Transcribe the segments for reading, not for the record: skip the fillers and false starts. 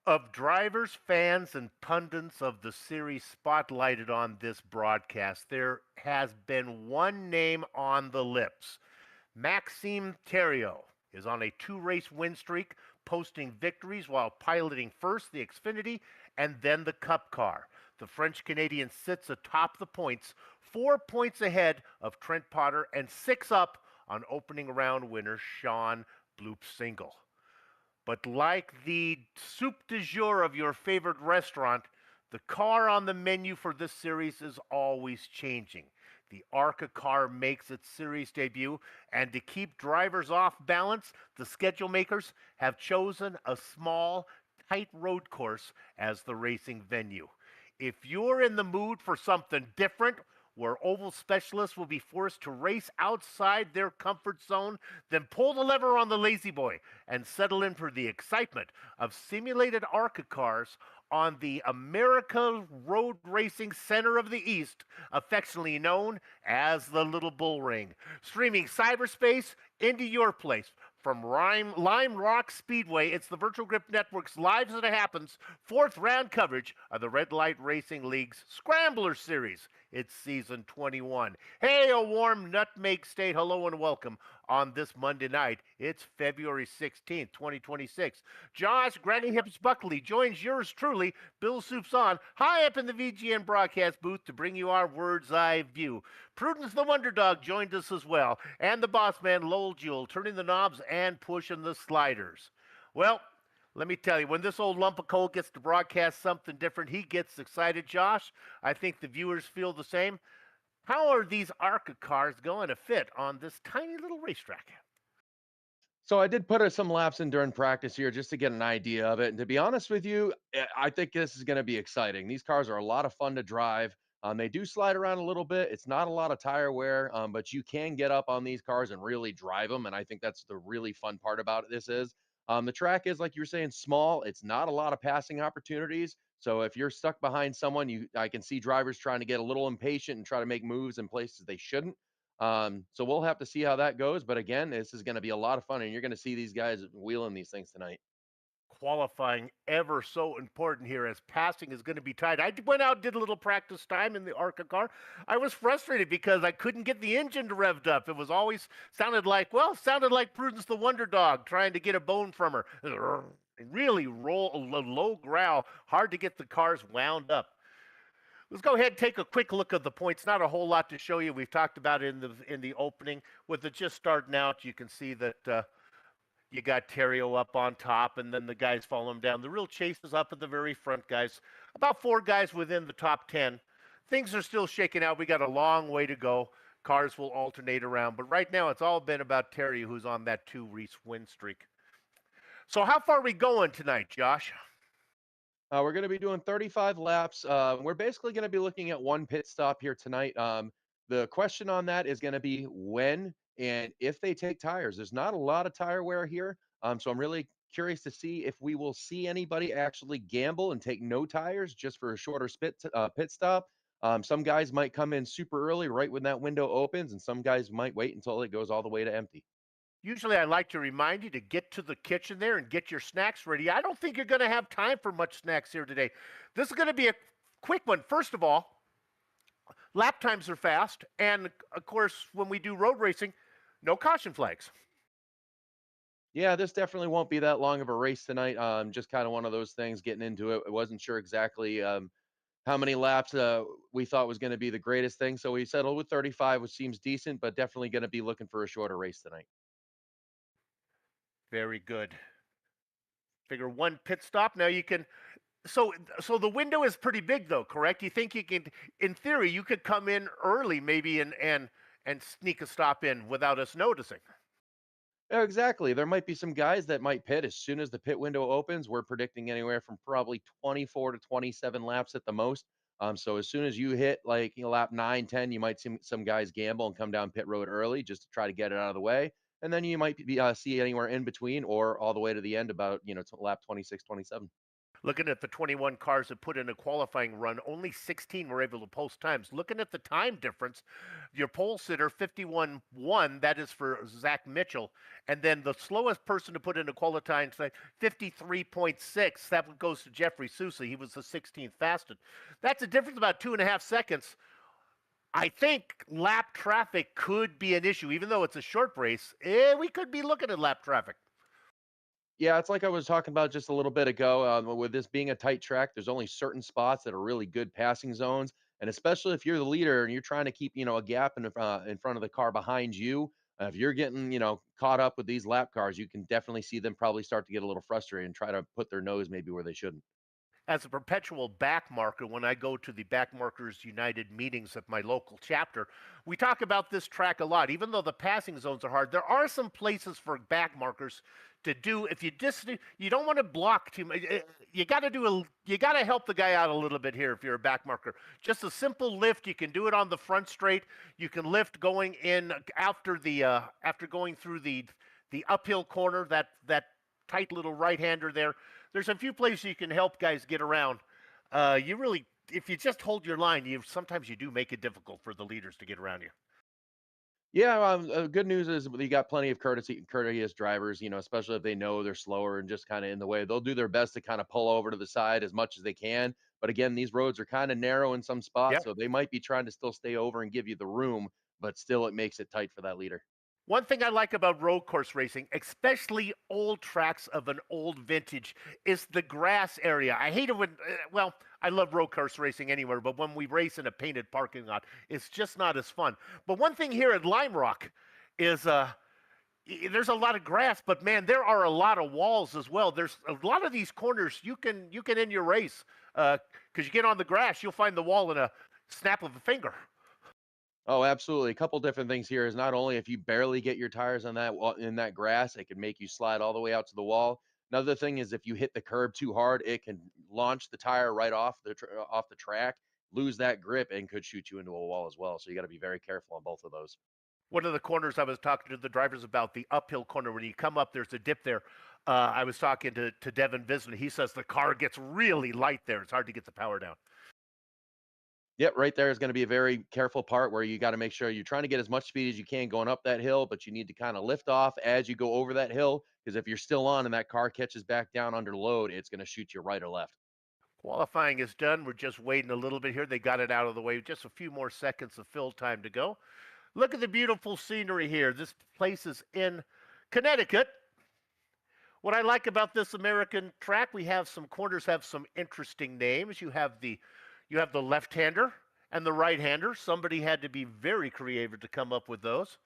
Of drivers, fans, and pundits of the series spotlighted on this broadcast, there has been one name on the lips. Maxime Theriault is on a two-race win streak, posting victories while piloting first the Xfinity and then the Cup car. The French-Canadian sits atop the points, 4 points ahead of Trent Potter and 6 up on opening round winner Sean Bloop-Single. But like the soup du jour of your favorite restaurant, the car on the menu for this series is always changing. The ARCA car makes its series debut, and to keep drivers off balance, the schedule makers have chosen a small, tight road course as the racing venue. If you're in the mood for something different, where oval specialists will be forced to race outside their comfort zone, then pull the lever on the Lazy Boy and settle in for the excitement of simulated ARCA cars on the America Road Racing Center of the East, affectionately known as the Little Bull Ring. Streaming cyberspace into your place. From Lime Rock Speedway, it's the Virtual Grip Network's Live As It Happens, fourth round coverage of the Red Light Racing League's Scrambler Series. It's season 21. Hey, a warm Nutmeg State hello and welcome on this Monday night. It's February 16th, 2026. Josh Granny Hips Buckley joins yours truly, Bill Soups on, high up in the VGN broadcast booth to bring you our bird's eye view. Prudence the Wonder Dog joined us as well, and the boss man Lowell Jewell turning the knobs and pushing the sliders. Well, let me tell you, when this old lump of coal gets to broadcast something different, he gets excited, Josh. I think the viewers feel the same. How are these ARCA cars going to fit on this tiny little racetrack? So I did put some laps in during practice here just to get an idea of it. And to be honest with you, I think this is going to be exciting. These cars are a lot of fun to drive. They do slide around a little bit. It's not a lot of tire wear, but you can get up on these cars and really drive them. And I think that's the really fun part about this is the track is, like you were saying, small. It's not a lot of passing opportunities. So if you're stuck behind someone, I can see drivers trying to get a little impatient and try to make moves in places they shouldn't. So we'll have to see how that goes. But again, this is going to be a lot of fun, and you're going to see these guys wheeling these things tonight. qualifying ever so important here as passing is going to be tight. I went out, did a little practice time in the ARCA car. I was frustrated because I couldn't get the engine revved up. It was always sounded like Prudence the Wonder Dog trying to get a bone from her. Really roll a low growl, hard to get the cars wound up. Let's go ahead and take a quick look at the points. Not a whole lot to show you. We've talked about it in the opening. With it just starting out, you can see that you got Terrio up on top, and then the guys follow him down. The real chase is up at the very front, guys. About 4 guys within the top 10. Things are still shaking out. We got a long way to go. Cars will alternate around, but right now it's all been about Terry, who's on that 2-race win streak. So how far are we going tonight, Josh? We're going to be doing 35 laps. We're basically going to be looking at one pit stop here tonight. The question on that is going to be when and if they take tires. There's not a lot of tire wear here. So I'm really curious to see if we will see anybody actually gamble and take no tires just for a shorter pit stop. Some guys might come in super early right when that window opens, and some guys might wait until it goes all the way to empty. Usually I like to remind you to get to the kitchen there and get your snacks ready. I don't think you're going to have time for much snacks here today. This is going to be a quick one. First of all, lap times are fast. And of course, when we do road racing, no caution flags. Yeah, this definitely won't be that long of a race tonight. Just kind of one of those things getting into it. I wasn't sure exactly how many laps we thought was going to be the greatest thing. So we settled with 35, which seems decent, but definitely going to be looking for a shorter race tonight. Very good. Figure one pit stop. Now you can. So the window is pretty big, though, correct? You think you can, in theory, you could come in early, maybe, and sneak a stop in without us noticing. Yeah, exactly. There might be some guys that might pit as soon as the pit window opens. We're predicting anywhere from probably 24 to 27 laps at the most. So as soon as you hit like lap 9, 10, you might see some guys gamble and come down pit road early just to try to get it out of the way. And then you might see anywhere in between or all the way to the end about, to lap 26, 27. Looking at the 21 cars that put in a qualifying run, only 16 were able to post times. Looking at the time difference, your pole sitter 51.1, that is for Zach Mitchell, and then the slowest person to put in a qualifying time 53.6. That goes to Jeffrey Sousa. He was the 16th fastest. That's a difference about 2.5 seconds. I think lap traffic could be an issue, even though it's a short race. We could be looking at lap traffic. Yeah, it's like I was talking about just a little bit ago. With this being a tight track, there's only certain spots that are really good passing zones, and especially if you're the leader and you're trying to keep a gap in front of the car behind you. If you're getting caught up with these lap cars, you can definitely see them probably start to get a little frustrated and try to put their nose maybe where they shouldn't. As a perpetual back marker, when I go to the Back Markers United meetings at my local chapter, we talk about this track a lot. Even though the passing zones are hard, there are some places for back markers to do. If you don't want to block too much. You got to help the guy out a little bit here if you're a back marker. Just a simple lift. You can do it on the front straight. You can lift going in after going through the uphill corner, that tight little right-hander there. There's a few places you can help guys get around. If you just hold your line, sometimes you do make it difficult for the leaders to get around you. Yeah, good news is you got plenty of courteous drivers, especially if they know they're slower and just kind of in the way. They'll do their best to kind of pull over to the side as much as they can. But again, these roads are kind of narrow in some spots, Yep. so they might be trying to still stay over and give you the room, but still it makes it tight for that leader. One thing I like about road course racing, especially old tracks of an old vintage, is the grass area. I hate it when, I love road course racing anywhere, but when we race in a painted parking lot, it's just not as fun. But one thing here at Lime Rock is there's a lot of grass, but man, there are a lot of walls as well. There's a lot of these corners you can end your race because you get on the grass, you'll find the wall in a snap of a finger. Oh, absolutely. A couple different things here is not only if you barely get your tires on in that grass, it can make you slide all the way out to the wall. Another thing is if you hit the curb too hard, it can launch the tire right off the track, lose that grip, and could shoot you into a wall as well. So you got to be very careful on both of those. One of the corners I was talking to the drivers about, the uphill corner, when you come up, there's a dip there. I was talking to Devin Bisman. He says the car gets really light there. It's hard to get the power down. Yep, right there is going to be a very careful part where you got to make sure you're trying to get as much speed as you can going up that hill, but you need to kind of lift off as you go over that hill because if you're still on and that car catches back down under load, it's going to shoot you right or left. Qualifying is done. We're just waiting a little bit here. They got it out of the way. Just a few more seconds of fill time to go. Look at the beautiful scenery here. This place is in Connecticut. What I like about this American track, we have some corners have some interesting names. You have the left-hander and the right-hander. Somebody had to be very creative to come up with those.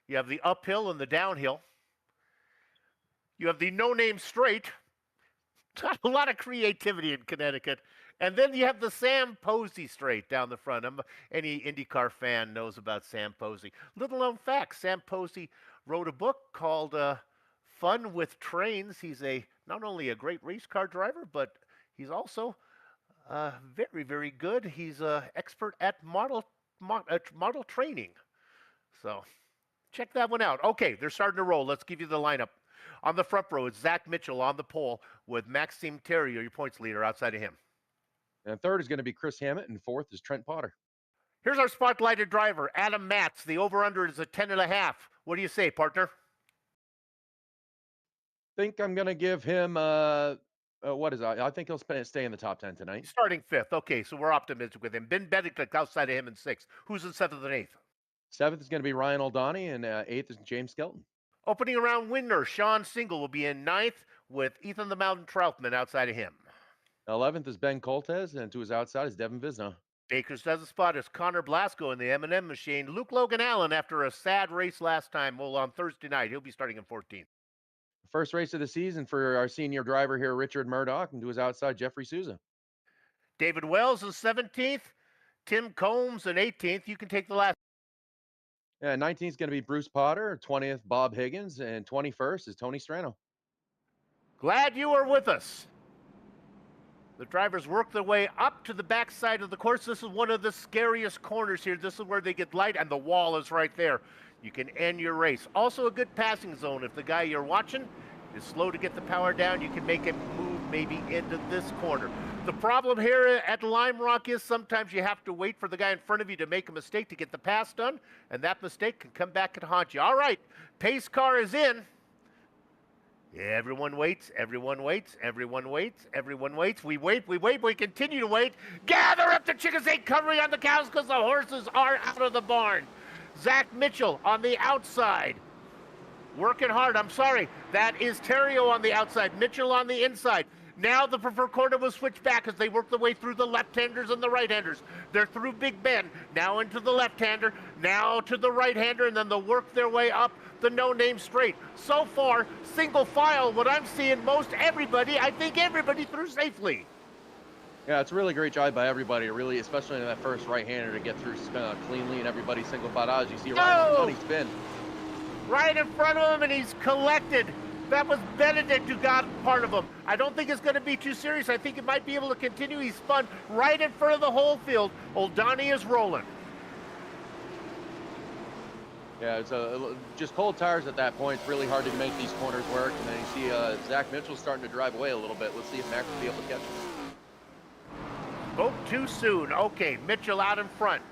You have the uphill and the downhill. You have the no-name straight. A lot of creativity in Connecticut. And then you have the Sam Posey straight down the front. Any IndyCar fan knows about Sam Posey. Little known fact, Sam Posey wrote a book called Fun with Trains. He's not only a great race car driver, but he's also very, very good. He's an expert at model training. So check that one out. Okay, they're starting to roll. Let's give you the lineup. On the front row, it's Zach Mitchell on the pole with Maxime Theriault, your points leader, outside of him. And third is going to be Chris Hammett, and fourth is Trent Potter. Here's our spotlighted driver, Adam Matz. The over-under is a 10.5. What do you say, partner? Think I'm going to give him, what is that? I think he'll stay in the top 10 tonight. He's starting fifth. Okay, so we're optimistic with him. Ben Benedict outside of him in sixth. Who's in seventh and eighth? Seventh is going to be Ryan Oldani, and eighth is James Skelton. Opening round winner, Sean Single, will be in ninth with Ethan the Mountain Troutman outside of him. 11th is Ben Coltez, and to his outside is Devin Visno. Baker's doesn't spot is Connor Blasco in the M&M machine. Luke Logan Allen, after a sad race last time, on Thursday night, he'll be starting in 14th. First race of the season for our senior driver here, Richard Murdoch, and to his outside, Jeffrey Souza. David Wells in 17th. Tim Combs in 18th. You can take the last. Yeah, 19th is going to be Bruce Potter, 20th, Bob Higgins, and 21st is Tony Strano. Glad you are with us. The drivers work their way up to the backside of the course. This is one of the scariest corners here. This is where they get light, and the wall is right there. You can end your race. Also a good passing zone. If the guy you're watching is slow to get the power down, you can make him move maybe into this corner. The problem here at Lime Rock is sometimes you have to wait for the guy in front of you to make a mistake to get the pass done, and that mistake can come back and haunt you. All right, pace car is in. Everyone waits, everyone waits, everyone waits, everyone waits. We wait, we continue to wait. Gather up the chickens, ain't covering on the cows because the horses are out of the barn. Zach Mitchell on the outside. Working hard, I'm sorry. That is Theriault on the outside, Mitchell on the inside. Now the preferred corner will switch back as they work their way through the left-handers and the right-handers. They're through Big Ben, now into the left-hander, now to the right-hander, and then they'll work their way up the no-name straight. So far, single file, what I'm seeing most everybody, I think everybody through safely. Yeah, it's a really great job by everybody, really, especially in that first right-hander to get through cleanly and everybody single file out. As you see Ryan spin. Right in front of him, and he's collected. That was Benedict who got part of him. I don't think it's going to be too serious. I think it might be able to continue. He spun right in front of the whole field. Oldani is rolling. Yeah, it's just cold tires at that point. It's really hard to make these corners work. And then you see Zach Mitchell starting to drive away a little bit. Let's see if Max will be able to catch him. Spoke too soon. Okay, Mitchell out in front.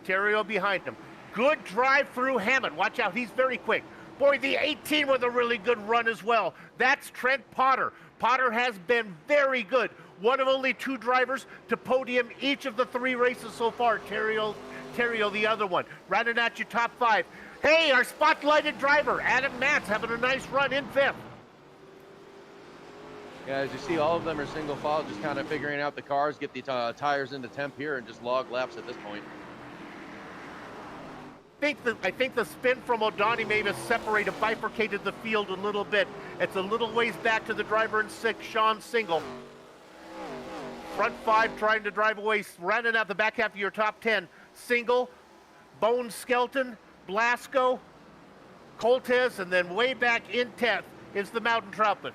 Theriault behind him. Good drive through Hammond. Watch out, he's very quick. Boy, the 18 with a really good run as well. That's Trent Potter. Potter has been very good. One of only two drivers to podium each of the three races so far. Theriault the other one. Rounding out your top five. Hey, our spotlighted driver, Adam Matz, having a nice run in fifth. Yeah, as you see, all of them are single file, just kind of figuring out the cars, get the tires into temp here, and just log laps at this point. I think the spin from Oldani may have separated, bifurcated the field a little bit. It's a little ways back to the driver in six, Sean Single. Front five trying to drive away, rounding out the back half of your top 10. Single, Bone Skelton, Blasco, Coltez, and then way back in 10th is the Mountain Troutman.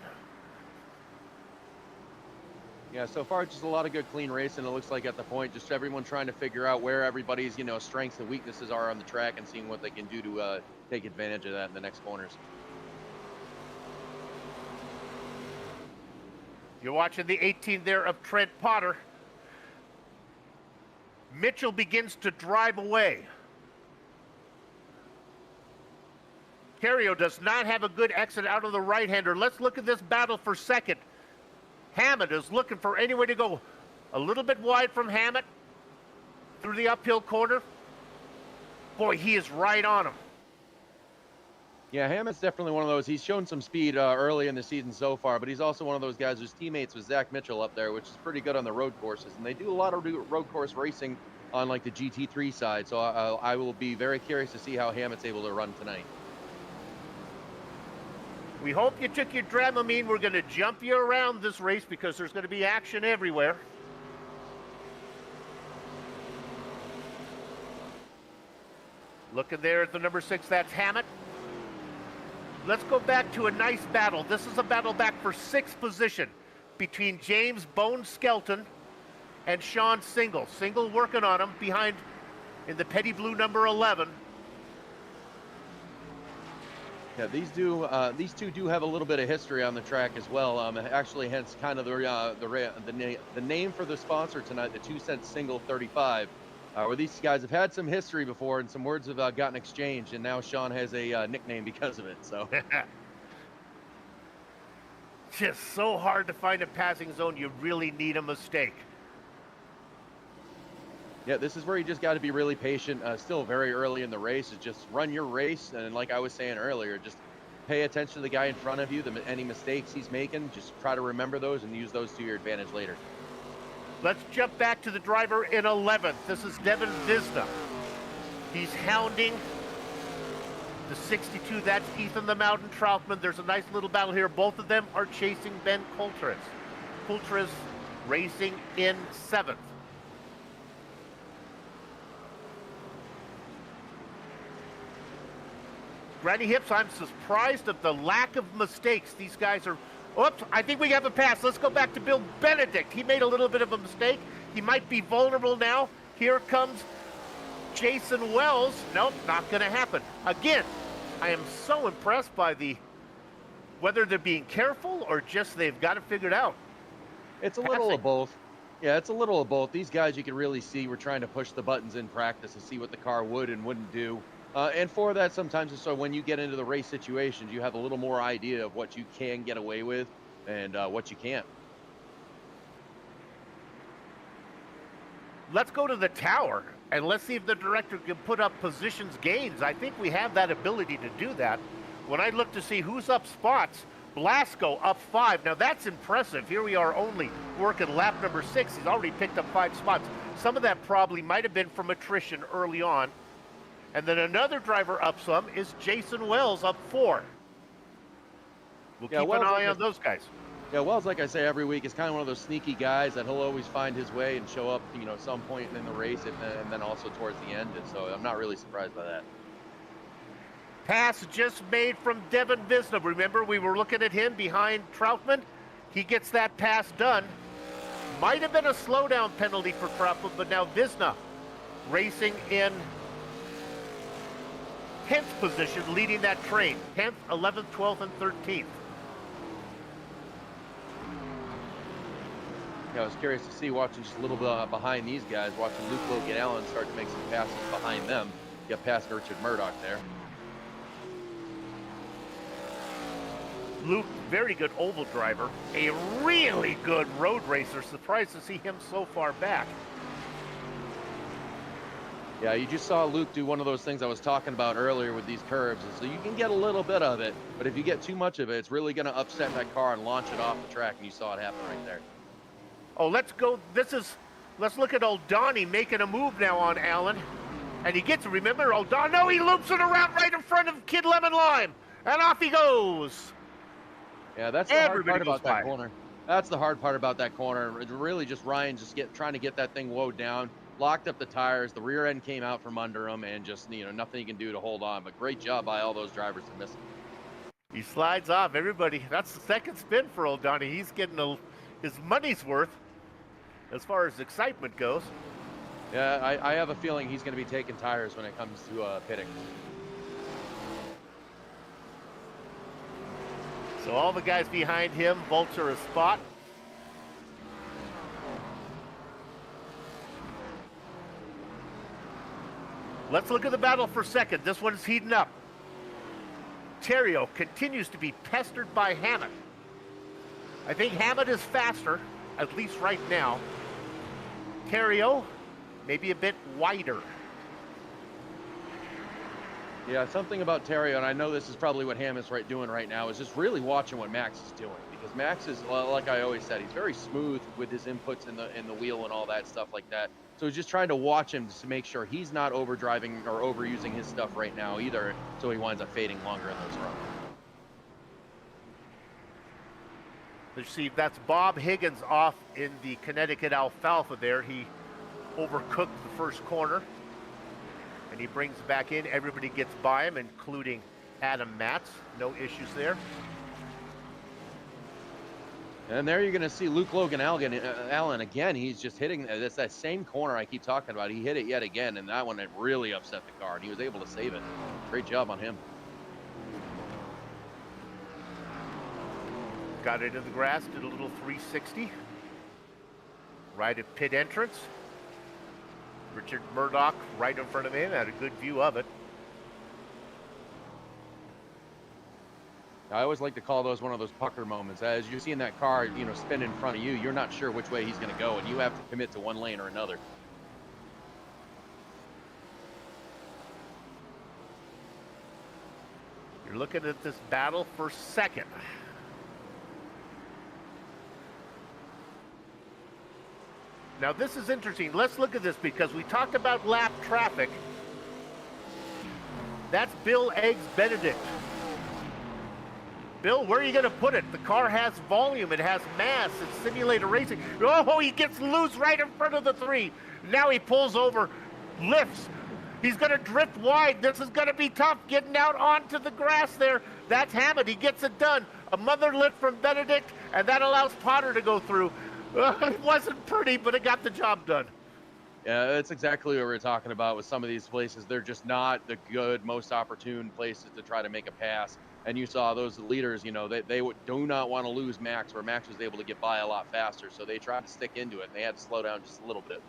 Yeah, so far just a lot of good clean racing. It looks like at the point, just everyone trying to figure out where everybody's, strengths and weaknesses are on the track and seeing what they can do to take advantage of that in the next corners. You're watching the 18 there of Trent Potter. Mitchell begins to drive away. Terrio does not have a good exit out of the right-hander. Let's look at this battle for second. Hammett is looking for any way to go. A little bit wide from Hammett through the uphill corner. Boy, he is right on him. Yeah, Hammett's definitely one of those. He's shown some speed early in the season so far, but he's also one of those guys who's teammates with Zach Mitchell up there, which is pretty good on the road courses. And they do a lot of road course racing on like the GT3 side. So I will be very curious to see how Hammett's able to run tonight. We hope you took your Dramamine. We're going to jump you around this race because there's going to be action everywhere. Looking there at the number 6, that's Hammett. Let's go back to a nice battle. This is a battle back for 6th position between James Bone Skelton and Sean Single. Single working on him behind in the petty blue number 11. Yeah, these two do have a little bit of history on the track as well. Actually, hence kind of the name for the sponsor tonight, the 2 cent single 35. Where these guys have had some history before and some words have gotten exchanged, and now Sean has a nickname because of it. So, just so hard to find a passing zone. You really need a mistake. Yeah, this is where you just got to be really patient. Still very early in the race. Is just run your race, and like I was saying earlier, just pay attention to the guy in front of you. Any mistakes he's making, just try to remember those and use those to your advantage later. Let's jump back to the driver in 11th. This is Devin Visna. He's hounding the 62. That's Ethan the Mountain Troutman. There's a nice little battle here. Both of them are chasing Ben Coultres. Coultres racing in 7th. Granny Hips, I'm surprised at the lack of mistakes. These guys are... Oops, I think we have a pass. Let's go back to Bill Benedict. He made a little bit of a mistake. He might be vulnerable now. Here comes Jason Wells. Nope, not going to happen. Again, I am so impressed by whether they're being careful or just they've got it figured out. It's a little of both. Yeah, it's a little of both. These guys, you can really see, we're trying to push the buttons in practice to see what the car would and wouldn't do. And for that, sometimes so when you get into the race situations, you have a little more idea of what you can get away with and what you can't. Let's go to the tower and let's see if the director can put up positions gains. I think we have that ability to do that. When I look to see who's up spots, Blasco up 5. Now that's impressive. Here we are only working lap number 6. He's already picked up 5 spots. Some of that probably might have been from attrition early on. And then another driver up some is Jason Wells up 4. We'll keep an eye on those guys. Yeah, Wells, like I say every week, is kind of one of those sneaky guys that he'll always find his way and show up, some point in the race and then also towards the end. And so I'm not really surprised by that. Pass just made from Devin Visna. Remember, we were looking at him behind Troutman. He gets that pass done. Might have been a slowdown penalty for Troutman, but now Visna racing in 10th position, leading that train. 10th, 11th, 12th, and 13th. Yeah, I was curious to see, watching just a little bit behind these guys, watching Luke Logan Allen start to make some passes behind them. Get past Richard Murdoch there. Luke, very good oval driver. A really good road racer. Surprised to see him so far back. Yeah, you just saw Luke do one of those things I was talking about earlier with these curves. So you can get a little bit of it, but if you get too much of it, it's really going to upset that car and launch it off the track, and you saw it happen right there. Oh, let's go. Let's look at old Donnie making a move now on Allen. And he gets, remember, old Don, no, he loops it around right in front of Kid Lemon Lime. And off he goes. Yeah, that's the hard part about that corner. That's the hard part about that corner. It's really just Ryan trying to get that thing woed down. Locked up the tires, the rear end came out from under him, and just, nothing he can do to hold on. But great job by all those drivers to miss him. He slides off. Everybody, that's the second spin for old Donnie. He's getting his money's worth as far as excitement goes. Yeah, I have a feeling he's going to be taking tires when it comes to pitting. So all the guys behind him vulture a spot. Let's look at the battle for second. This one's heating up. Terrio continues to be pestered by Hammett. I think Hammett is faster, at least right now. Terrio, maybe a bit wider. Yeah, something about Terrio, and I know this is probably what Hammett's doing right now, is just really watching what Max is doing. Because Max is, like I always said, he's very smooth with his inputs in the wheel and all that stuff like that. So he's just trying to watch him just to make sure he's not overdriving or overusing his stuff right now either, so he winds up fading longer in those runs. Let's see, that's Bob Higgins off in the Connecticut Alfalfa there. He overcooked the first corner, and he brings back in. Everybody gets by him, including Adam Matz. No issues there. And there you're going to see Luke Logan Allen again. He's just hitting that same corner I keep talking about. He hit it yet again, and that one it really upset the car, and he was able to save it. Great job on him. Got into the grass, did a little 360. Right at pit entrance. Richard Murdoch right in front of him, had a good view of it. I always like to call those one of those pucker moments. As you're seeing that car, spin in front of you, you're not sure which way he's going to go, and you have to commit to one lane or another. You're looking at this battle for second. Now this is interesting. Let's look at this because we talked about lap traffic. That's Bill Eggs Benedict. Bill, where are you going to put it? The car has volume, it has mass, it's simulator racing. Oh, he gets loose right in front of the three. Now he pulls over, lifts. He's going to drift wide. This is going to be tough getting out onto the grass there. That's Hammett. He gets it done. A mother lift from Benedict, and that allows Potter to go through. It wasn't pretty, but it got the job done. Yeah, that's exactly what we're talking about with some of these places. They're just not the good, most opportune places to try to make a pass. And you saw those leaders, they do not want to lose Max, where Max was able to get by a lot faster. So they tried to stick into it, and they had to slow down just a little bit.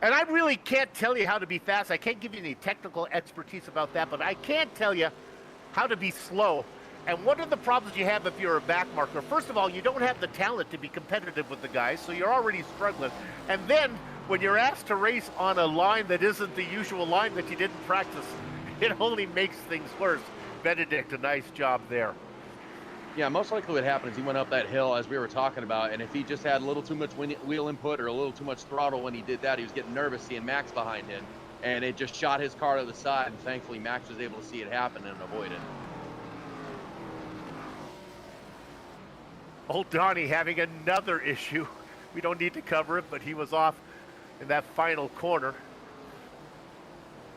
And I really can't tell you how to be fast. I can't give you any technical expertise about that, but I can tell you how to be slow. And one of the problems you have if you're a back marker, first of all, you don't have the talent to be competitive with the guys, so you're already struggling. And then when you're asked to race on a line that isn't the usual line that you didn't practice, it only makes things worse. Benedict, a nice job there. Yeah, most likely what happened is he went up that hill as we were talking about, and if he just had a little too much wheel input or a little too much throttle when he did that, he was getting nervous seeing Max behind him, and it just shot his car to the side, and thankfully Max was able to see it happen and avoid it. Old Donnie having another issue. We don't need to cover it, but he was off in that final corner.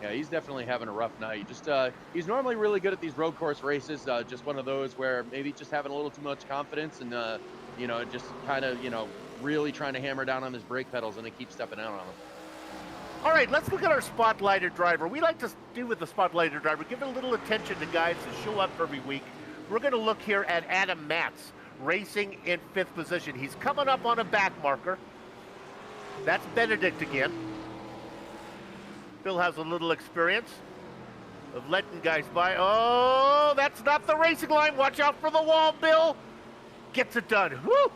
Yeah, he's definitely having a rough night. Just he's normally really good at these road course races. Just one of those where maybe just having a little too much confidence and just kind of really trying to hammer down on his brake pedals, and they keep stepping out on them. All right, let's look at our spotlighted driver. We like to do with the spotlighted driver, give it a little attention to guys that show up every week. We're going to look here at Adam Matz, racing in 5th position. He's coming up on a back marker. That's Benedict again. Bill has a little experience of letting guys by. Oh, that's not the racing line. Watch out for the wall, Bill. Gets it done. Woo!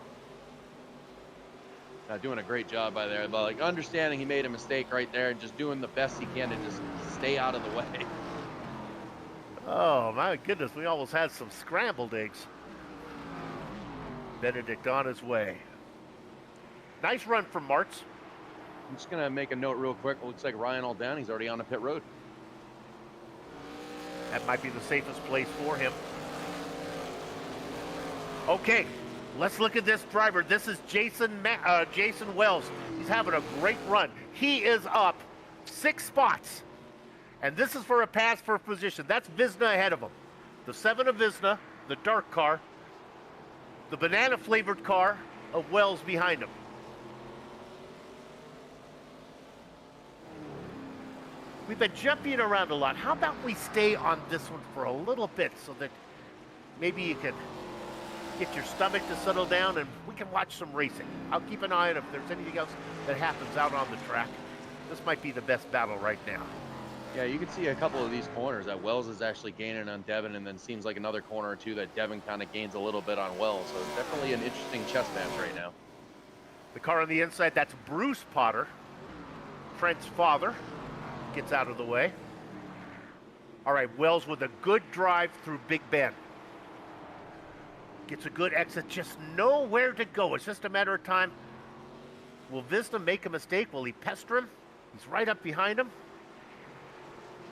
Doing a great job by there, but understanding he made a mistake right there and just doing the best he can to just stay out of the way. Oh, my goodness. We almost had some scrambled eggs. Benedict on his way. Nice run from Martz. I'm just going to make a note real quick. It looks like Ryan Aldani's already on the pit road. That might be the safest place for him. Okay, let's look at this driver. This is Jason Wells. He's having a great run. He is up 6 spots. And this is for a pass for position. That's Visna ahead of him. The 7 of Visna, the dark car. The banana-flavored car of Wells behind him. We've been jumping around a lot. How about we stay on this one for a little bit so that maybe you can get your stomach to settle down and we can watch some racing. I'll keep an eye on if there's anything else that happens out on the track. This might be the best battle right now. Yeah, you can see a couple of these corners that Wells is actually gaining on Devin, and then seems like another corner or two that Devin kind of gains a little bit on Wells. So it's definitely an interesting chess match right now. The car on the inside, that's Bruce Potter, Trent's father, gets out of the way. All right, Wells with a good drive through Big Bend. Gets a good exit, just nowhere to go. It's just a matter of time. Will Vista make a mistake? Will he pester him? He's right up behind him.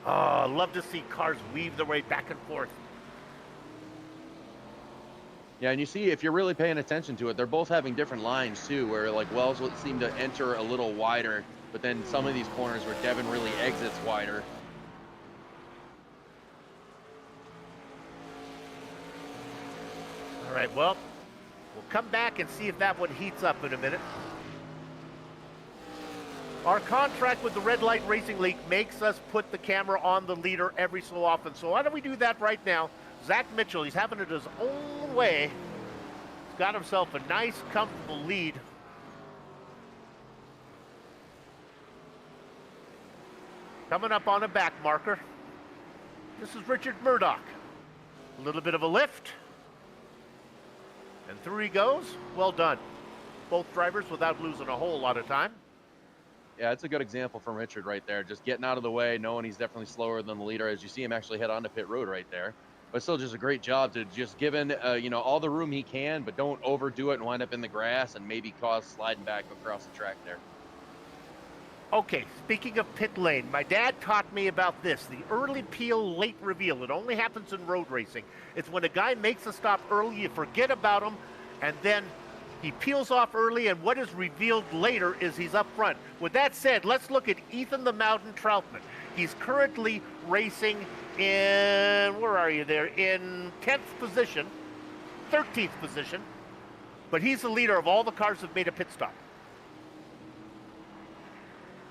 Oh, I love to see cars weave their way back and forth. Yeah, and you see, if you're really paying attention to it, they're both having different lines too, where like Wells would seem to enter a little wider, but then some of these corners where Devin really exits wider. All right, well, we'll come back and see if that one heats up in a minute. Our contract with the Red Light Racing League makes us put the camera on the leader every so often. So why don't we do that right now? Zach Mitchell, he's having it his own way. He's got himself a nice, comfortable lead. Coming up on a back marker. This is Richard Murdoch. A little bit of a lift. And through he goes. Well done. Both drivers without losing a whole lot of time. Yeah, it's a good example from Richard right there. Just getting out of the way, knowing he's definitely slower than the leader, as you see him actually head onto pit road right there. But still just a great job to just give in, all the room he can, but don't overdo it and wind up in the grass and maybe cause sliding back across the track there. Okay, speaking of pit lane, my dad taught me about this, the early peel, late reveal. It only happens in road racing. It's when a guy makes a stop early, you forget about him, and then he peels off early, and what is revealed later is he's up front. With that said, let's look at Ethan the Mountain Troutman. He's currently racing in, where are you there? In 10th position, 13th position, but he's the leader of all the cars that made a pit stop.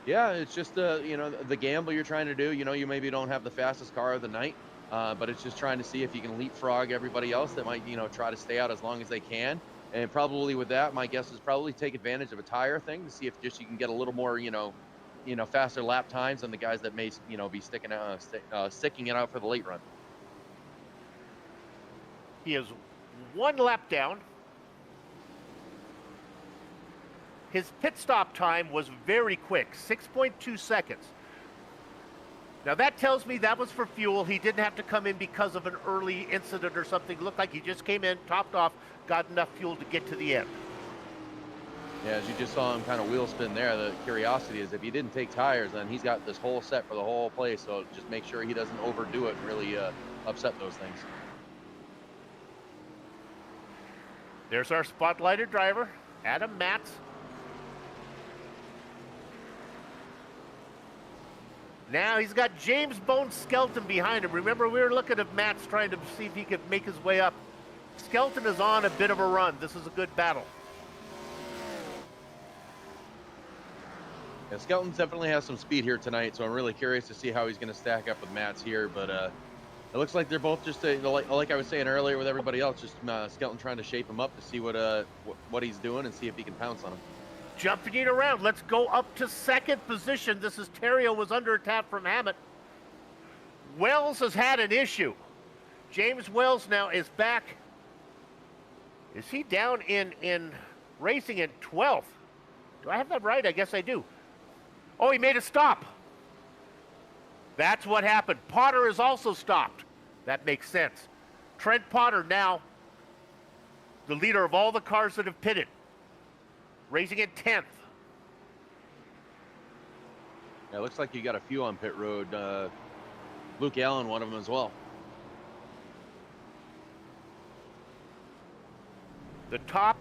Yeah, it's just the gamble you're trying to do. You maybe don't have the fastest car of the night, but it's just trying to see if you can leapfrog everybody else that might, try to stay out as long as they can. And probably with that, my guess is probably take advantage of a tire thing to see if just you can get a little more, faster lap times than the guys that may, be sticking it out for the late run. He is one lap down. His pit stop time was very quick, 6.2 seconds. Now that tells me that was for fuel. He didn't have to come in because of an early incident or something. It looked like he just came in, topped off, got enough fuel to get to the end. Yeah, as you just saw him kind of wheel spin there, the curiosity is if he didn't take tires, then he's got this whole set for the whole place. So just make sure he doesn't overdo it and really upset those things. There's our spotlighted driver, Adam Matz. Now he's got James Bone Skelton behind him. Remember, we were looking at Matz trying to see if he could make his way up. Skelton is on a bit of a run. This is a good battle. Yeah, Skelton definitely has some speed here tonight, so I'm really curious to see how he's going to stack up with Matz here. But it looks like they're both just, like I was saying earlier with everybody else, just Skelton trying to shape him up to see what he's doing and see if he can pounce on him. Jumping it around. Let's go up to second position. This is Terrio was under attack from Hammett. Wells has had an issue. James Wells now is back. Is he down in racing in 12th? Do I have that right? I guess I do. Oh, he made a stop. That's what happened. Potter is also stopped. That makes sense. Trent Potter now the leader of all the cars that have pitted. Racing in 10th. Yeah, it looks like you got a few on pit road. Luke Allen, one of them as well. The top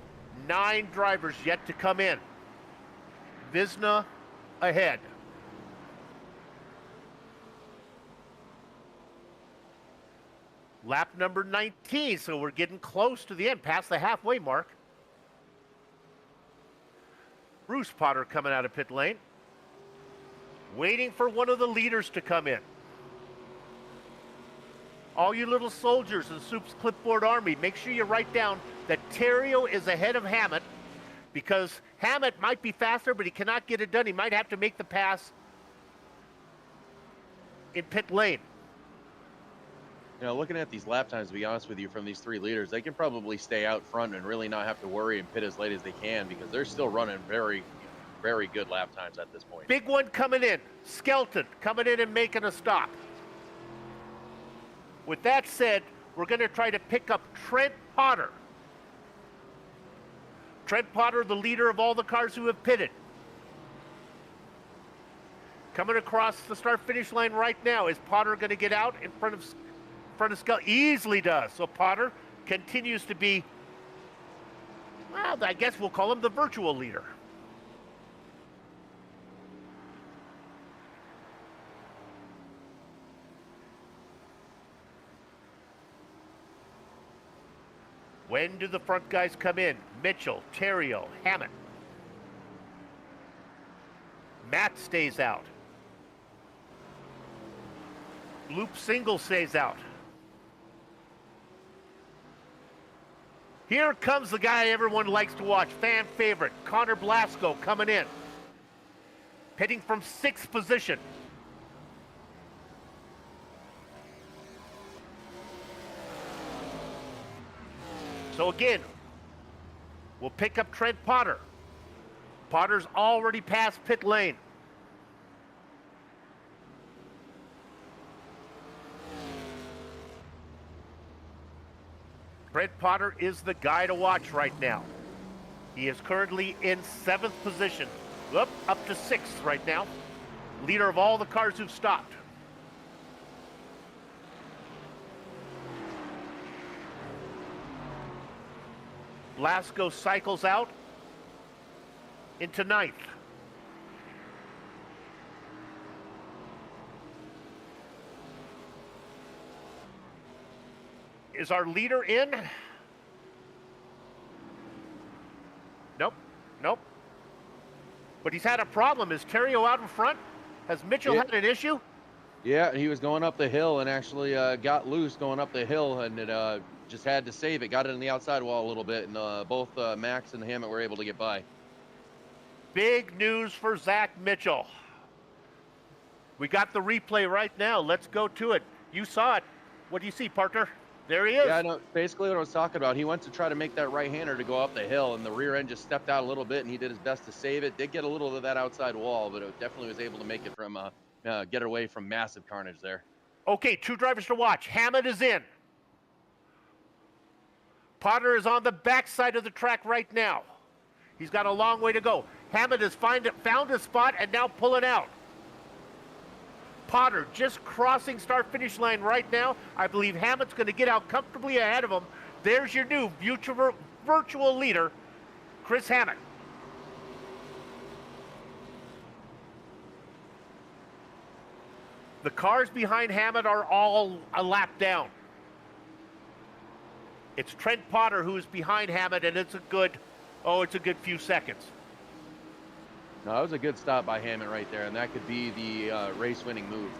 9 drivers yet to come in. Visna ahead. Lap number 19, so we're getting close to the end, past the halfway mark. Bruce Potter coming out of pit lane. Waiting for one of the leaders to come in. All you little soldiers in Soup's clipboard army, make sure you write down that Terrio is ahead of Hammett. because Hammett might be faster, but he cannot get it done. He might have to make the pass in pit lane. You know, looking at these lap times, to be honest with you, from these three leaders, they can probably stay out front and really not have to worry and pit as late as they can because they're still running very, very good lap times at this point. Big one coming in. Skelton coming in and making a stop. With that said, we're going to try to pick up Trent Potter. Trent Potter, the leader of all the cars who have pitted. Coming across the start-finish line right now. Is Potter going to get out in front of Skelton? Easily does. So Potter continues to be, well, I guess we'll call him the virtual leader. When do the front guys come in? Mitchell, Terrio, Hammett. Matt stays out. Loop Single stays out. Here comes the guy everyone likes to watch, fan favorite, Connor Blasco coming in. Pitting from 6th position. So again, we'll pick up Trent Potter. Potter's already past pit lane. Trent Potter is the guy to watch right now. He is currently in 7th position. Up to 6th right now. Leader of all the cars who've stopped. Blasco cycles out into 9th. Is our leader in? Nope. But he's had a problem. Is Terrio out in front? Has Mitchell had an issue? Yeah, he was going up the hill and actually got loose going up the hill, and it just had to save it. Got it in the outside wall a little bit, and both Max and Hammett were able to get by. Big news for Zach Mitchell. We got the replay right now. Let's go to it. You saw it. What do you see, partner? There he is. Yeah, I know. Basically what I was talking about. He went to try to make that right-hander to go up the hill, and the rear end just stepped out a little bit, and he did his best to save it. Did get a little of that outside wall, but it definitely was able to make it from get away from massive carnage there. Okay, 2 drivers to watch. Hammett is in. Potter is on the backside of the track right now. He's got a long way to go. Hammett has found a spot and now pulling out. Potter just crossing start-finish line right now. I believe Hammett's going to get out comfortably ahead of him. There's your new virtual leader, Chris Hammett. The cars behind Hammett are all a lap down. It's Trent Potter who is behind Hammett, and it's a good few seconds. No, that was a good stop by Hammett right there, and that could be the race-winning move.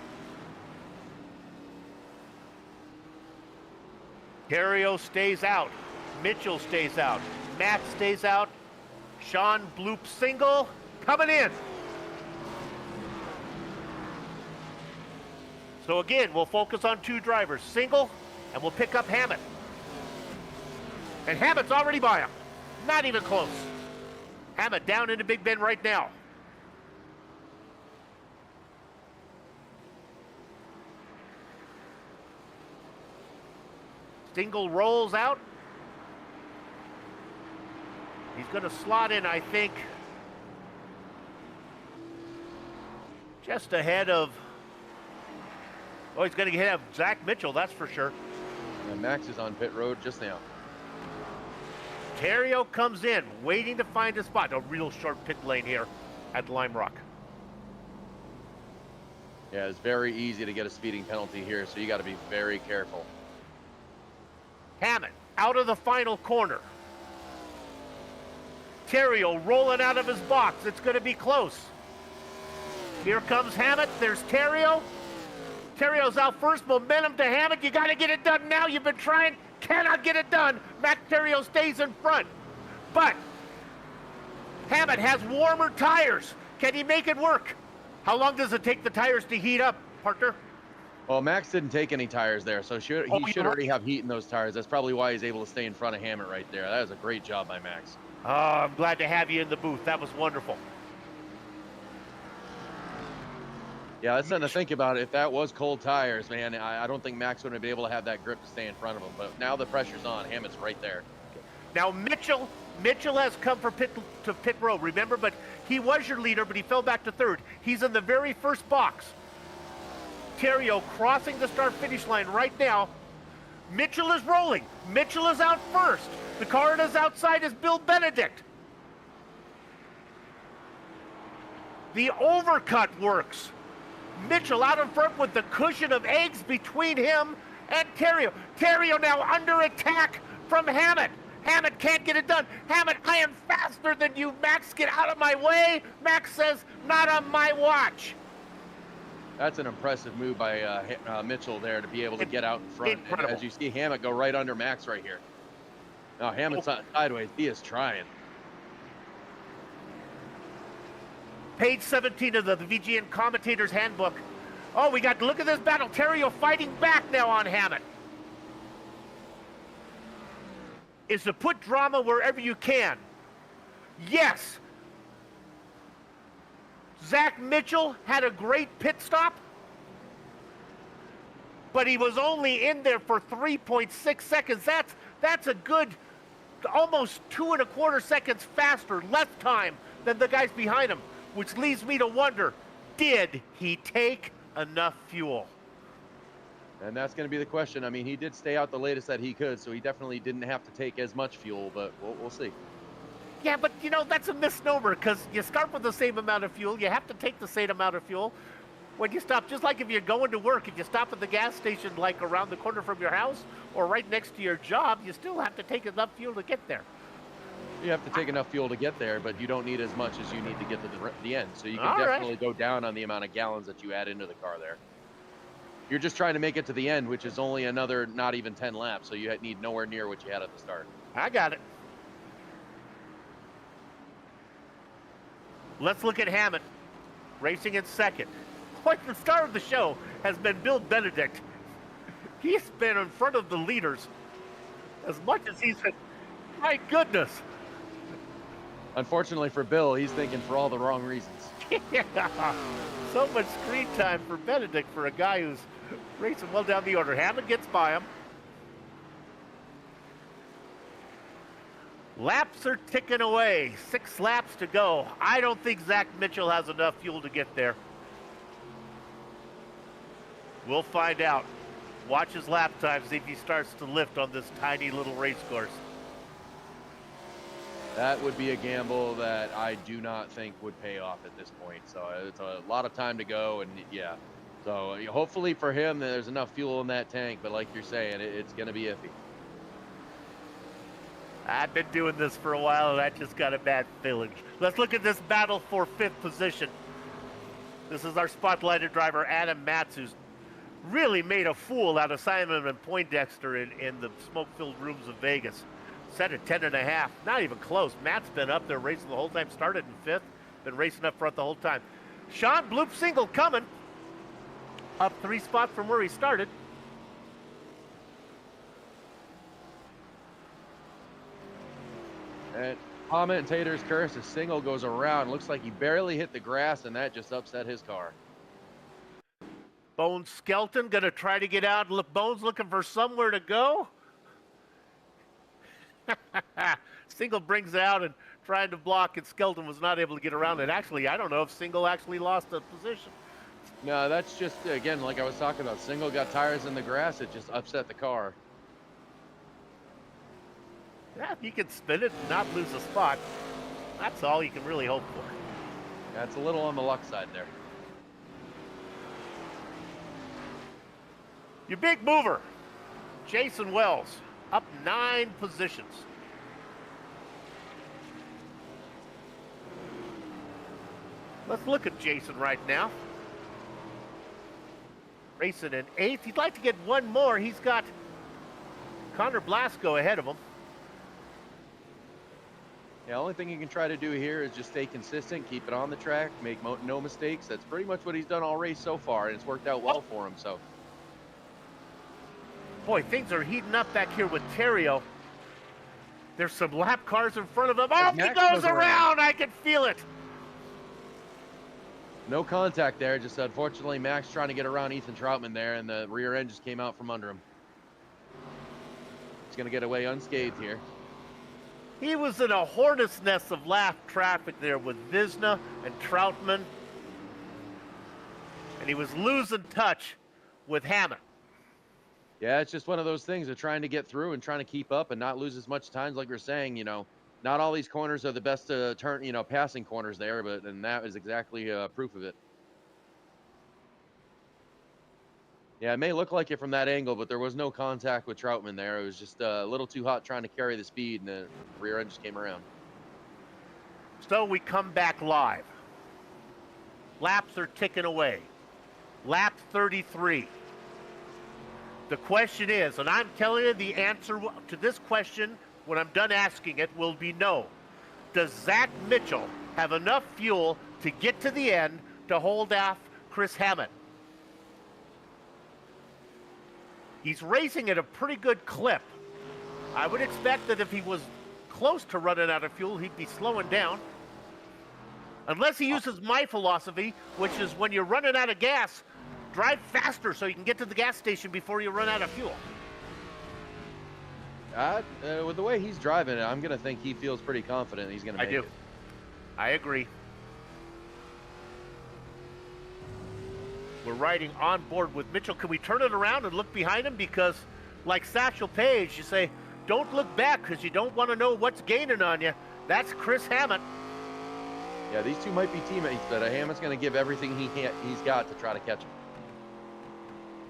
Terrio stays out. Mitchell stays out. Matt stays out. Sean Bloop Single coming in. So again, we'll focus on 2 drivers. Single, and we'll pick up Hammett. And Hammett's already by him. Not even close. Hammett down into Big Bend right now. Single rolls out. He's going to slot in, I think, just ahead of... Oh, he's going to get ahead of Zach Mitchell, that's for sure. And Max is on pit road just now. Terrio comes in, waiting to find a spot. A real short pit lane here at Lime Rock. Yeah, it's very easy to get a speeding penalty here, so you got to be very careful. Hammett out of the final corner. Terrio rolling out of his box. It's going to be close. Here comes Hammett. There's Terrio. Terrio's out first. Momentum to Hammett. You got to get it done now. You've been trying. Cannot get it done. Matt Terrio stays in front. But Hammett has warmer tires. Can he make it work? How long does it take the tires to heat up, partner? Well, Max didn't take any tires there, so he should You're already right. have heat in those tires. That's probably why he's able to stay in front of Hammett right there. That was a great job by Max. Oh, I'm glad to have you in the booth. That was wonderful. Yeah, that's something to think about. If that was cold tires, man, I don't think Max would have been able to have that grip to stay in front of him. But now the pressure's on. Hammett's right there. Now Mitchell has come for pit road, remember? But he was your leader, but he fell back to third. He's in the very first box. Terrio crossing the start-finish line right now. Mitchell is rolling. Mitchell is out first. The car that's outside is Bill Benedict. The overcut works. Mitchell out in front with the cushion of eggs between him and Terrio. Terrio now under attack from Hammett. Hammett can't get it done. Hammett, I am faster than you. Max, get out of my way. Max says, not on my watch. That's an impressive move by Mitchell there to be able to get out in front. And as you see Hammett go right under Max right here. Now Hammett's not sideways. He is trying. Page 17 of the VGN Commentator's Handbook. Oh, we got, look at this battle. Terrio fighting back now on Hammett. Is to put drama wherever you can. Yes. Zach Mitchell had a great pit stop, but he was only in there for 3.6 seconds. That's a good, almost 2.25 seconds faster left time than the guys behind him, which leads me to wonder, did he take enough fuel? And that's going to be the question. I mean, he did stay out the latest that he could, so he definitely didn't have to take as much fuel, but we'll see. Yeah, but, you know, that's a misnomer because you start with the same amount of fuel. You have to take the same amount of fuel when you stop. Just like if you're going to work, if you stop at the gas station like around the corner from your house or right next to your job, you still have to take enough fuel to get there. You have to take enough fuel to get there, but you don't need as much as you need to get to the end. So you can definitely go down on the amount of gallons that you add into the car there. You're just trying to make it to the end, which is only another not even 10 laps, so you need nowhere near what you had at the start. I got it. Let's look at Hammett, racing in second. Quite the star of the show has been Bill Benedict. He's been in front of the leaders as much as he's been. My goodness. Unfortunately for Bill, he's thinking for all the wrong reasons. Yeah. So much screen time for Benedict for a guy who's racing well down the order. Hammett gets by him. Laps are ticking away. 6 laps to go. I don't think Zach Mitchell has enough fuel to get there. We'll find out. Watch his lap time, see if he starts to lift on this tiny little race course. That would be a gamble that I do not think would pay off at this point. So it's a lot of time to go, and yeah. So hopefully for him, there's enough fuel in that tank. But like you're saying, it's going to be iffy. I've been doing this for a while, and I just got a bad feeling. Let's look at this battle for 5th position. This is our spotlighted driver, Adam Matz, who's really made a fool out of Simon and Poindexter in the smoke-filled rooms of Vegas. Set at 10.5, not even close. Matt's been up there racing the whole time, started in 5th, been racing up front the whole time. Sean Bloop single coming, up 3 spots from where he started. And commentator's curse, a single goes around. Looks like he barely hit the grass, and that just upset his car. Bones Skelton going to try to get out. Look, Bones looking for somewhere to go. Single brings it out and trying to block, and Skelton was not able to get around it. Actually, I don't know if Single actually lost a position. No, that's just, again, like I was talking about. Single got tires in the grass. It just upset the car. Yeah, if you can spin it and not lose a spot, that's all you can really hope for. That's a little on the luck side there. Your big mover, Jason Wells, up 9 positions. Let's look at Jason right now. Racing in 8th. He'd like to get one more. He's got Connor Blasco ahead of him. The only thing you can try to do here is just stay consistent, keep it on the track, make no mistakes. That's pretty much what he's done all race so far, and it's worked out well for him. So, Boy, things are heating up back here with Terrio. There's some lap cars in front of him. As Oh, he Max goes goes around. around. I can feel it. no contact there. Just unfortunately, Max trying to get around Ethan Troutman there, and the rear end just came out from under him. He's going to get away unscathed here. He was in a hornet's nest of lap traffic there with Visna and Troutman. And he was losing touch with Hammett. Yeah, it's just one of those things of trying to get through and trying to keep up and not lose as much time. Like we're saying, not all these corners are the best turn, passing corners there, and that is exactly proof of it. Yeah, it may look like it from that angle, but there was no contact with Troutman there. It was just a little too hot trying to carry the speed, and the rear end just came around. So we come back live. Laps are ticking away. Lap 33. The question is, and I'm telling you the answer to this question when I'm done asking it will be no. Does Zach Mitchell have enough fuel to get to the end to hold off Chris Hammett? He's racing at a pretty good clip. I would expect that if he was close to running out of fuel, he'd be slowing down. Unless he uses my philosophy, which is when you're running out of gas, drive faster so you can get to the gas station before you run out of fuel. With the way he's driving it, I'm going to think he feels pretty confident he's going to make it. I agree. We're riding on board with Mitchell. Can we turn it around and look behind him? Because like Satchel Paige, you say, don't look back because you don't want to know what's gaining on you. That's Chris Hammett. Yeah, these two might be teammates, but Hammett's going to give everything he's got to try to catch him.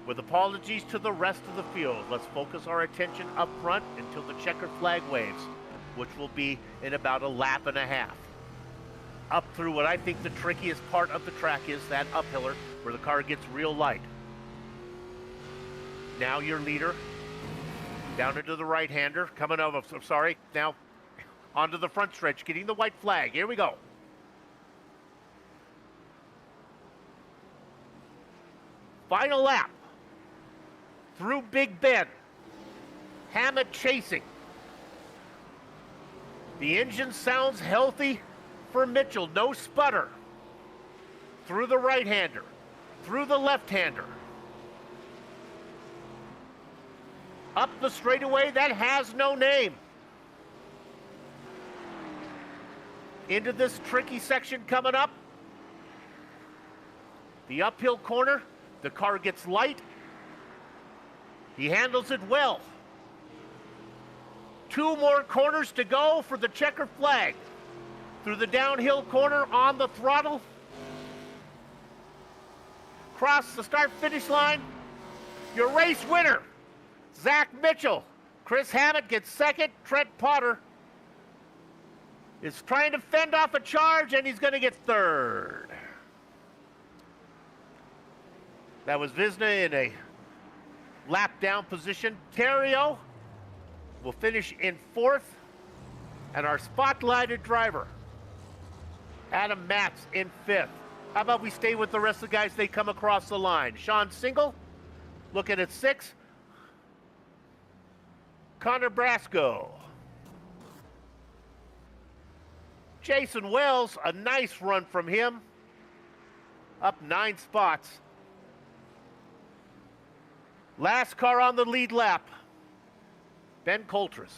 With apologies to the rest of the field, let's focus our attention up front until the checkered flag waves, which will be in about a lap and a half. Up through what I think the trickiest part of the track is, that uphiller where the car gets real light. Now your leader down into the right-hander, coming over, now onto the front stretch, getting the white flag. Here we go. Final lap. Through Big Bend. Hammett chasing. The engine sounds healthy for Mitchell. No sputter. Through the right-hander. Through the left-hander. Up the straightaway that has no name. Into this tricky section coming up. The uphill corner. The car gets light. He handles it well. 2 more corners to go for the checkered flag. Through the downhill corner on the throttle. Cross the start-finish line. Your race winner, Zach Mitchell. Chris Hammett gets second. Trent Potter is trying to fend off a charge, and he's going to get third. That was Visna in a lap down position. Terrio will finish in 4th. And our spotlighted driver, Adam Matz, in 5th. How about we stay with the rest of the guys they come across the line? Sean Single, looking at 6th. Connor Brasco. Jason Wells, a nice run from him. Up 9 spots. Last car on the lead lap, Ben Coltrus.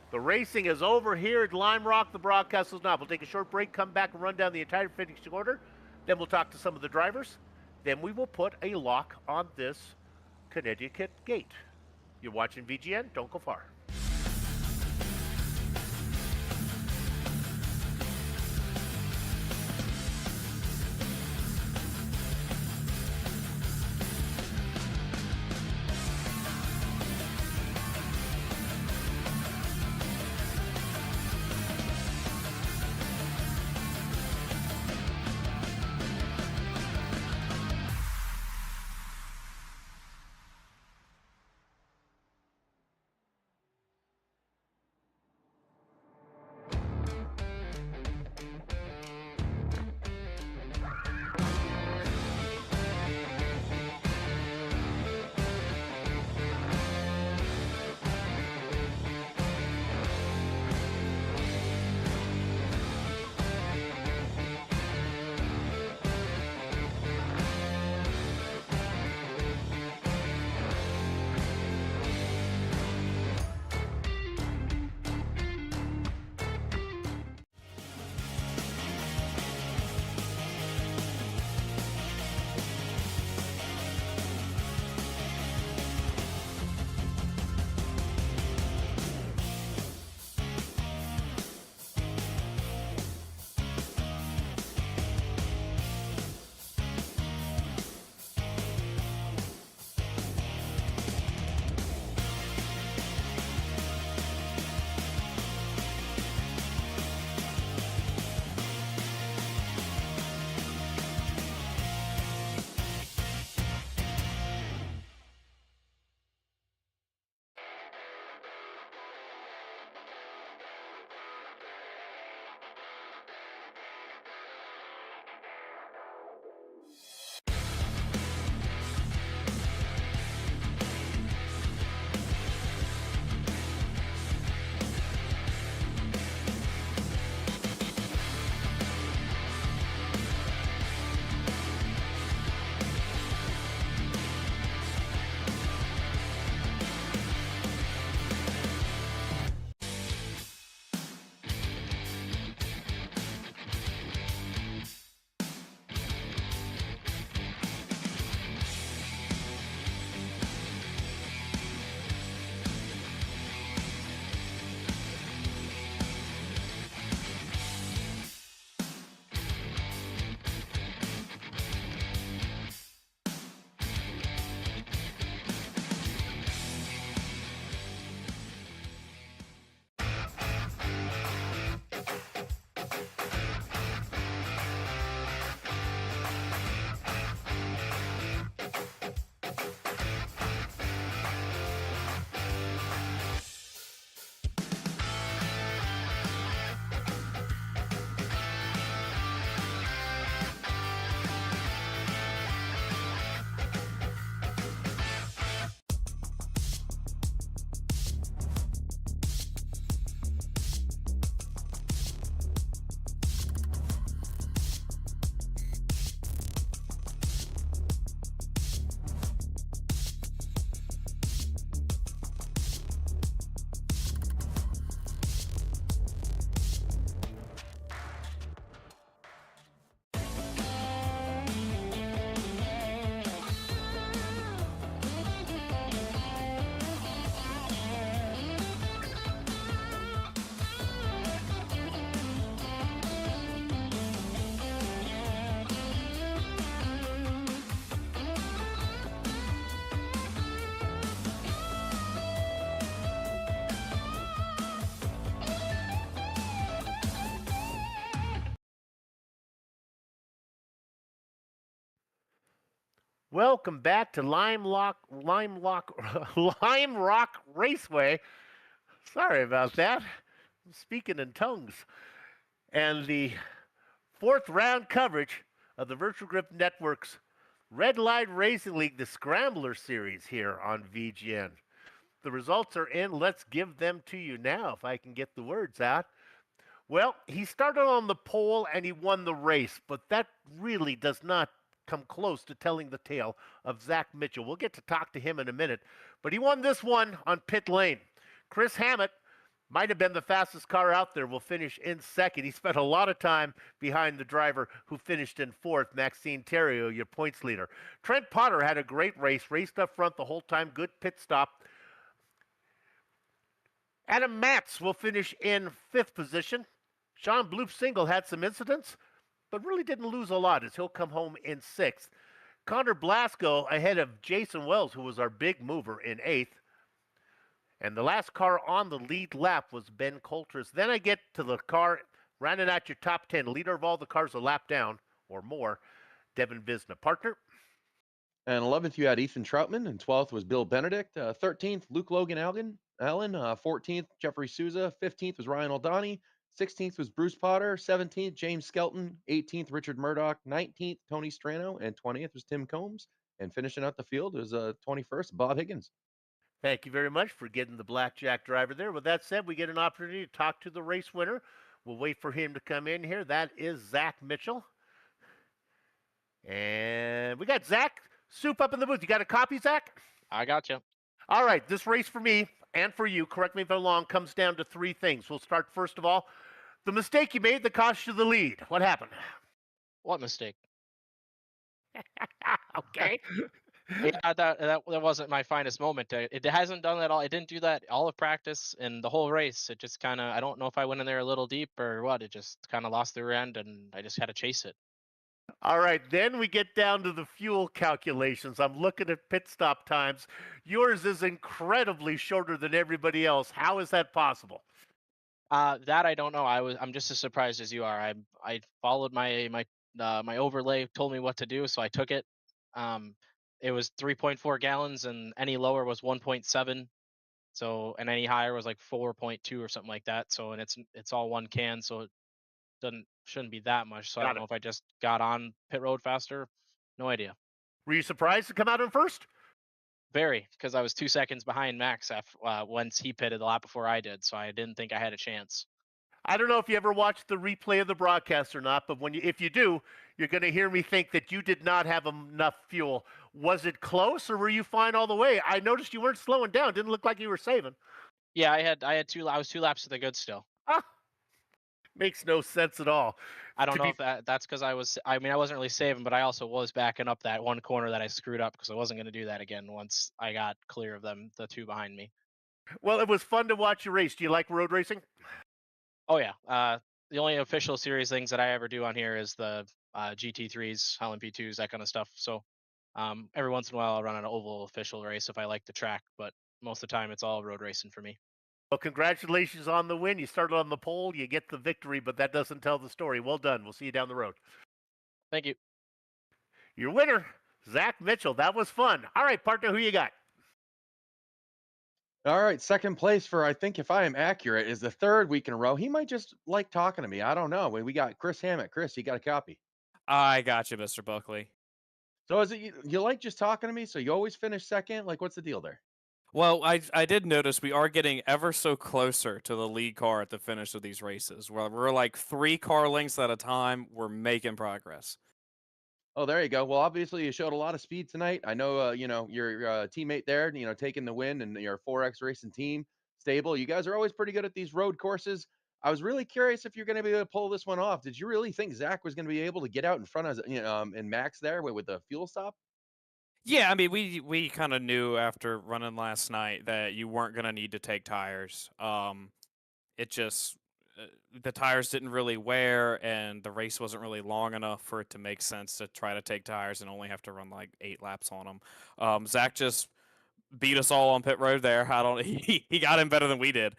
The racing is over here at Lime Rock. The broadcast is not. We'll take a short break, come back and run down the entire finishing order. Then we'll talk to some of the drivers. Then we will put a lock on this Connecticut gate. You're watching VGN. Don't go far. Welcome back to Lime Rock Raceway. Sorry about that. I'm speaking in tongues. And the fourth round coverage of the Virtual Grip Network's Red Light Racing League, the Scrambler series here on VGN. The results are in. Let's give them to you now if I can get the words out. Well, he started on the pole and he won the race, but that really does not come close to telling the tale of Zach Mitchell. We'll get to talk to him in a minute, but he won this one on pit lane. Chris Hammett might have been the fastest car out there, will finish in second. He spent a lot of time behind the driver who finished in fourth, Maxime Theriault, your points leader. Trent Potter had a great race, raced up front the whole time, good pit stop. Adam Matz will finish in fifth position. Sean Bloop Single had some incidents, but really didn't lose a lot as he'll come home in sixth. Connor Blasco ahead of Jason Wells, who was our big mover, in eighth. And the last car on the lead lap was Ben Coulter's. Then I get to the car rounding out your top 10, leader of all the cars a lap down or more, Devin Visna. Partner? And 11th, you had Ethan Troutman, and 12th was Bill Benedict. 13th, Luke Logan Allen. 14th, Jeffrey Souza. 15th was Ryan O'Donnell. 16th was Bruce Potter. 17th, James Skelton. 18th, Richard Murdoch. 19th, Tony Strano. And 20th was Tim Combs. And finishing out the field was 21st, Bob Higgins. Thank you very much for getting the blackjack driver there. With that said, we get an opportunity to talk to the race winner. We'll wait for him to come in here. That is Zach Mitchell. And we got Zach Soup up in the booth. You got a copy, Zach? I got you. All right, this race for me and for you, correct me if I'm wrong, comes down to three things. We'll start first of all, the mistake you made that cost you the lead. What happened? What mistake? Okay. Yeah, that wasn't my finest moment. It hasn't done that all. It didn't do that all of practice and the whole race. It just kind of, I don't know if I went in there a little deep or what. It just kind of lost the rear end, and I just had to chase it. All right, then we get down to the fuel calculations. I'm looking at pit stop times. Yours is incredibly shorter than everybody else. How is that possible? That I don't know. I'm just as surprised as you are. I followed my overlay told me what to do, so I took it. Um, it was 3.4 gallons, and any lower was 1.7. So, and any higher was like 4.2 or something like that. So, and it's all one can, so it shouldn't be that much. So I don't Got it. know if I just got on pit road faster. No idea. Were you surprised to come out in first? Very, because I was 2 seconds behind Max once he pitted the lap before I did, so I didn't think I had a chance. I don't know if you ever watched the replay of the broadcast or not, but if you do, you're going to hear me think that you did not have enough fuel. Was it close, or were you fine all the way? I noticed you weren't slowing down. Didn't look like you were saving. Yeah, I had two. I was 2 laps to the good still. Ah, makes no sense at all. I don't know if that's because I mean, I wasn't really saving, but I also was backing up that one corner that I screwed up because I wasn't going to do that again once I got clear of them, the two behind me. Well, it was fun to watch you race. Do you like road racing? Oh yeah. The only official series things that I ever do on here is the GT3s, Highland P2s, that kind of stuff. So every once in a while I'll run an oval official race if I like the track, but most of the time it's all road racing for me. Well, congratulations on the win. You started on the pole, you get the victory, but that doesn't tell the story. Well done. We'll see you down the road. Thank you. Your winner, Zach Mitchell. That was fun. All right, partner, who you got? All right, second place for, I think if I am accurate, is the third week in a row. He might just like talking to me. I don't know. We got Chris Hammett. Chris, you got a copy. I got you, Mr. Buckley. So is it you like just talking to me? So you always finish second? Like, what's the deal there? Well, I did notice we are getting ever so closer to the lead car at the finish of these races. Where we're like 3 car lengths at a time. We're making progress. Oh, there you go. Well, obviously you showed a lot of speed tonight. I know, your teammate there, taking the win, and your 4X racing team stable. You guys are always pretty good at these road courses. I was really curious if you're going to be able to pull this one off. Did you really think Zach was going to be able to get out in front of, and Max there with the fuel stop? Yeah, I mean, we kind of knew after running last night that you weren't gonna need to take tires. It just the tires didn't really wear, and the race wasn't really long enough for it to make sense to try to take tires and only have to run like 8 laps on them. Zach just beat us all on pit road there. I don't he got in better than we did.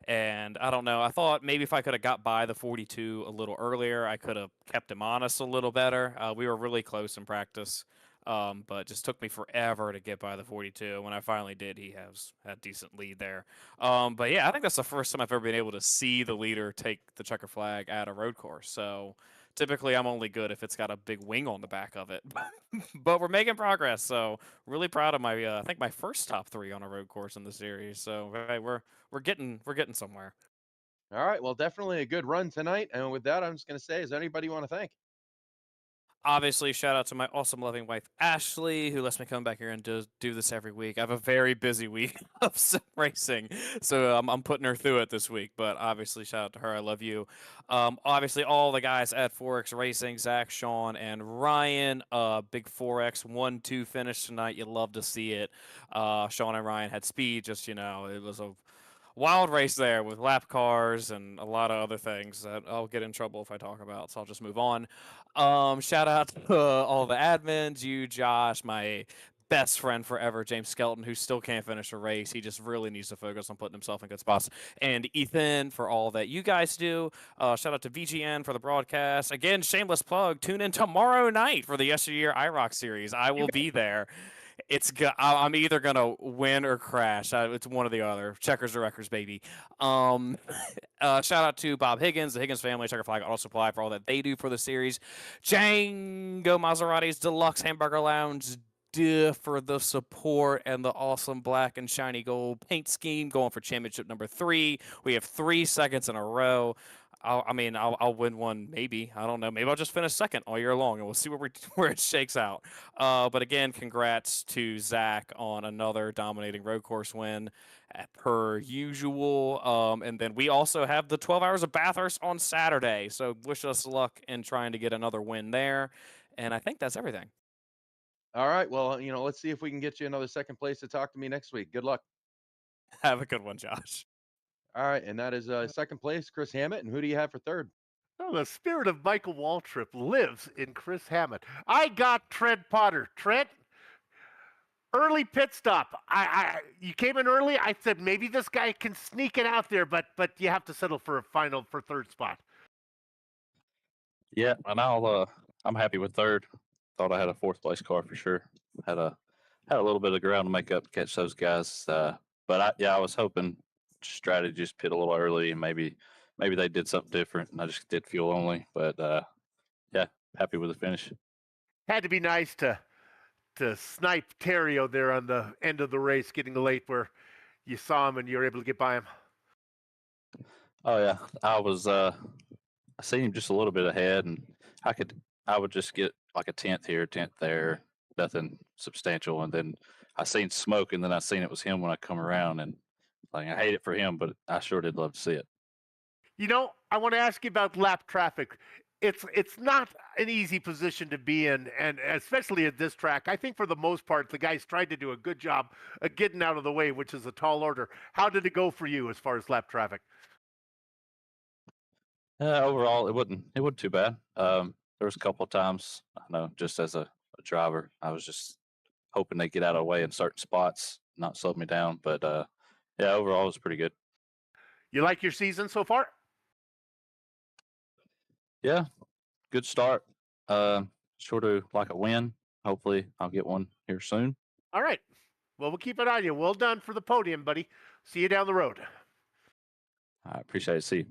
And I don't know. I thought maybe if I could have got by the 42 a little earlier, I could have kept him honest a little better. We were really close in practice. but just took me forever to get by the 42. When I finally did, he had a decent lead there. But yeah, I think that's the first time I've ever been able to see the leader take the checker flag at a road course. So typically, I'm only good if it's got a big wing on the back of it. But we're making progress. So really proud of my I think my first top 3 on a road course in the series. So right, we're getting somewhere. All right. Well, definitely a good run tonight. And with that, I'm just going to say, is there anybody you want to thank? Obviously, shout out to my awesome, loving wife, Ashley, who lets me come back here and do this every week. I have a very busy week of sim racing, so I'm putting her through it this week. But obviously, shout out to her. I love you. Obviously, all the guys at 4X Racing, Zach, Sean, and Ryan. Big 4X 1-2 finish tonight. You love to see it. Sean and Ryan had speed. Just it was a wild race there with lap cars and a lot of other things that I'll get in trouble if I talk about, so I'll just move on. Shout out to all the admins, you, Josh, my best friend forever, James Skelton, who still can't finish a race. He just really needs to focus on putting himself in good spots. And Ethan for all that you guys do. Shout out to VGN for the broadcast. Again, shameless plug. Tune in tomorrow night for the Yesteryear iRock series. I will be there. I'm either gonna win or crash. It's one or the other. Checkers or wreckers, baby. Shout out to Bob Higgins, the Higgins family, Checker Flag Auto Supply for all that they do for the series. Django Maserati's Deluxe Hamburger Lounge for the support and the awesome black and shiny gold paint scheme going for championship number 3. We have 3 seconds in a row. I'll win one, maybe. I don't know. Maybe I'll just finish second all year long, and we'll see where it shakes out. But again, congrats to Zach on another dominating road course win, per usual. And then we also have the 12 Hours of Bathurst on Saturday, so wish us luck in trying to get another win there. And I think that's everything. All right. Well, let's see if we can get you another second place to talk to me next week. Good luck. Have a good one, Josh. All right. And that is second place, Chris Hammett. And who do you have for third? Oh, the spirit of Michael Waltrip lives in Chris Hammett. I got Trent Potter. Trent, early pit stop. You came in early. I said maybe this guy can sneak it out there, but you have to settle for third spot. Yeah, and I'm happy with third. Thought I had a fourth place car for sure. Had a little bit of ground to make up to catch those guys. But I was hoping strategies pit a little early and maybe they did something different and I just did fuel only. But yeah, happy with the finish. Had to be nice to snipe Terrio there on the end of the race, getting late where you saw him and you were able to get by him. Oh yeah, I seen him just a little bit ahead, and I would just get like a 10th here, 10th there, nothing substantial, and then I seen smoke, and then I seen it was him when I come around, and like I hate it for him, but I sure did love to see it. I want to ask you about lap traffic. It's not an easy position to be in, and especially at this track. I think for the most part, the guys tried to do a good job of getting out of the way, which is a tall order. How did it go for you as far as lap traffic? Overall, it wasn't too bad. There was a couple of times, I know, just as a driver, I was just hoping they get out of the way in certain spots, not slow me down. But yeah, overall, it was pretty good. You like your season so far? Yeah, good start. Sure to like a win. Hopefully, I'll get one here soon. All right. Well, we'll keep it on you. Well done for the podium, buddy. See you down the road. I appreciate it. See you.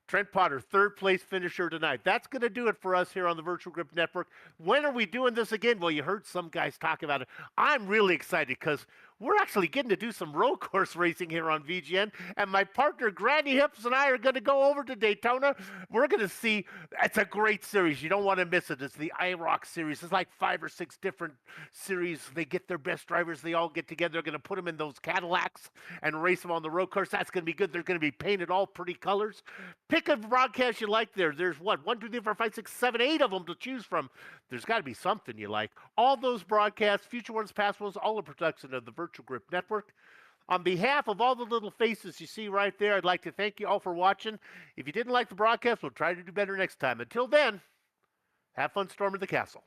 Trent Potter, third place finisher tonight. That's going to do it for us here on the Virtual Grip Network. When are we doing this again? Well, you heard some guys talk about it. I'm really excited because we're actually getting to do some road course racing here on VGN. And my partner, Granny Hips, and I are going to go over to Daytona. We're going to see. It's a great series. You don't want to miss it. It's the iRock series. It's like 5 or 6 different series. They get their best drivers. They all get together. They're going to put them in those Cadillacs and race them on the road course. That's going to be good. They're going to be painted all pretty colors. Pick a broadcast you like there. There's 1, 2, 3, 4, 5, 6, 7, 8 of them to choose from. There's got to be something you like. All those broadcasts, future ones, past ones, all a production of the Virtual Grip Network. On behalf of all the little faces you see right there, I'd like to thank you all for watching. If you didn't like the broadcast, we'll try to do better next time. Until then, have fun storming the castle.